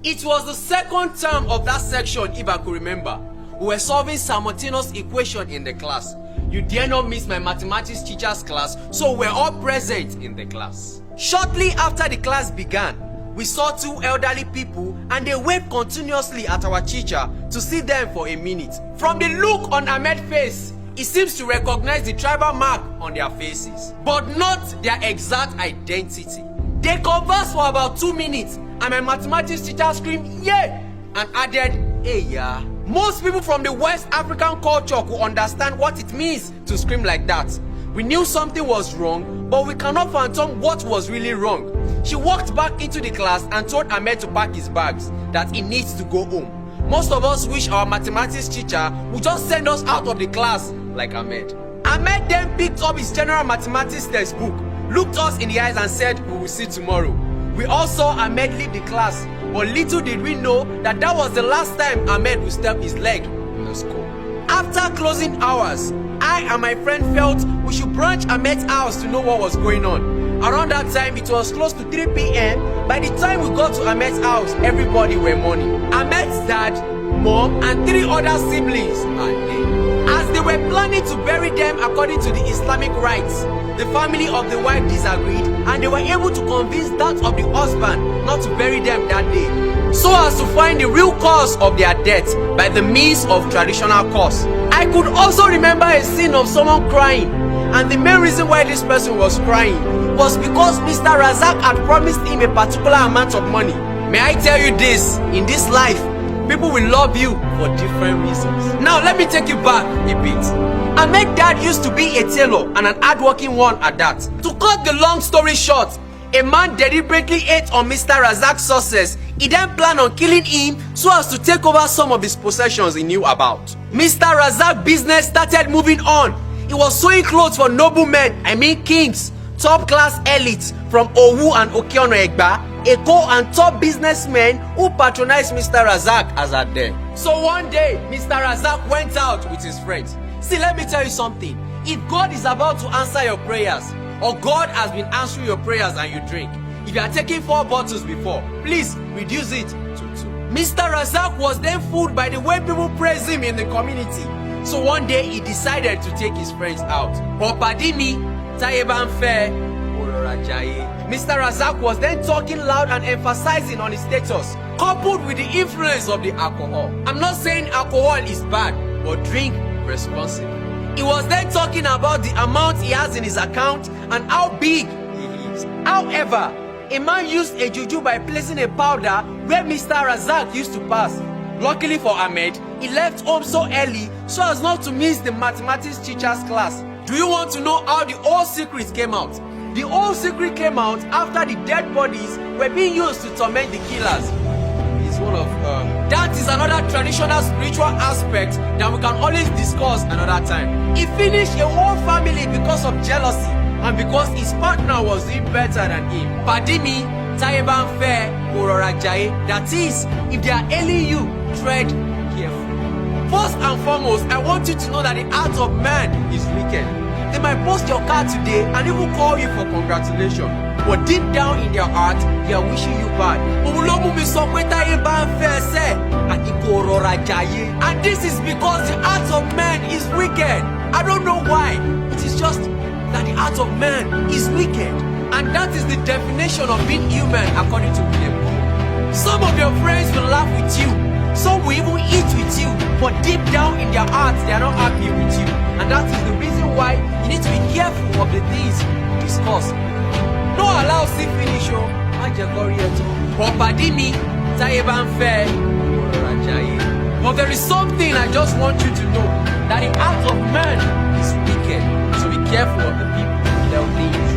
It was the second term of that section, if I could remember. We were solving simultaneous equation in the class. You dare not miss my mathematics teacher's class, so we're all present in the class. Shortly after the class began, we saw two elderly people and they waved continuously at our teacher to see them for a minute. From the look on Ahmed's face, he seems to recognize the tribal mark on their faces, but not their exact identity. They conversed for about 2 minutes and my mathematics teacher screamed, "Yeah!" and added, "Hey, yeah." Most people from the West African culture could understand what it means to scream like that. We knew something was wrong, but we cannot fathom what was really wrong. She walked back into the class and told Ahmed to pack his bags, that he needs to go home. Most of us wish our mathematics teacher would just send us out of the class like Ahmed. Ahmed then picked up his general mathematics textbook, looked us in the eyes and said, "We will see tomorrow." We all saw Ahmed leave the class, but little did we know that that was the last time Ahmed would step his leg in the school. After closing hours, I and my friend felt we should branch Ahmed's house to know what was going on. Around that time, it was close to 3 p.m. By the time we got to Ahmed's house, everybody were mourning. Ahmed's dad, mom, and 3 other siblings are dead. As they were planning to bury them according to the Islamic rites, the family of the wife disagreed and they were able to convince that of the husband not to bury them that day, so as to find the real cause of their death by the means of traditional cause. I could also remember a scene of someone crying, and the main reason why this person was crying was because Mr. Razak had promised him a particular amount of money. May I tell you this, in this life, people will love you for different reasons. Now let me take you back a bit. Ahmed's dad used to be a tailor and an hardworking one at that. To cut the long story short, a man deliberately ate on Mr. Razak's success. He then planned on killing him so as to take over some of his possessions he knew about. Mr. Razak's business started moving on. He was sewing clothes for noblemen, I mean kings, top-class elites from Owu and Okeono Egba, Eko, and top businessmen who patronized Mr. Razak as at then. So one day, Mr. Razak went out with his friends. See, let me tell you something. If God is about to answer your prayers, or God has been answering your prayers and you drink, if you are taking 4 bottles before, please reduce it to 2. Mr. Razak was then fooled by the way people praise him in the community. So one day he decided to take his friends out. Popadimi, Tayeban Fair, Mr. Razak was then talking loud and emphasizing on his status, coupled with the influence of the alcohol. I'm not saying alcohol is bad, but drink responsibly. He was then talking about the amount he has in his account and how big he is. However, a man used a juju by placing a powder where Mr. Razak used to pass. Luckily for Ahmed, he left home so early so as not to miss the mathematics teacher's class. Do you want to know how the whole secret came out? The whole secret came out after the dead bodies were being used to torment the killers. That is another traditional spiritual aspect that we can always discuss another time. He finished a whole family because of jealousy and because his partner was doing better than him. Padimi, Tayeban Fair, Ororajaye. That is, if they are ailing you, tread carefully. First and foremost, I want you to know that the heart of man is wicked. They might post your card today and even call you for congratulations, but deep down in their heart, they are wishing you bad. And this is because the heart of man is wicked. I don't know why. It is just that the heart of man is wicked. And that is the definition of being human according to William Cole. Some of your friends will laugh with you. Some will even eat with you. But deep down in their hearts, they are not happy with you. And that is the reason why you need to be careful of the things you discuss. No allow see finish oh. Popadimi, Tayeban Fair, but there is something I just want you to know, that the heart of man is wicked. So be careful of the people who tell things